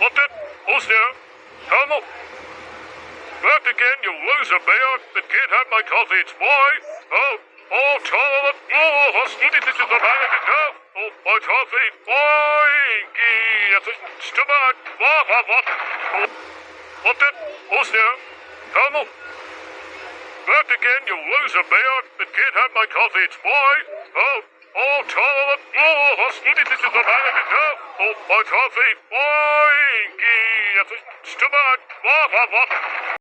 What that? Who's there? Colonel? Back again, you loser bear that can't have my coffee. It's why. Charlotte. Hostility to the man of the my coffee. Stomach. What that? Who's there? Colonel? Back again, you loser bear that can't have my coffee. It's why. Charlotte. Hostility to the man of the my coffee. Stomach.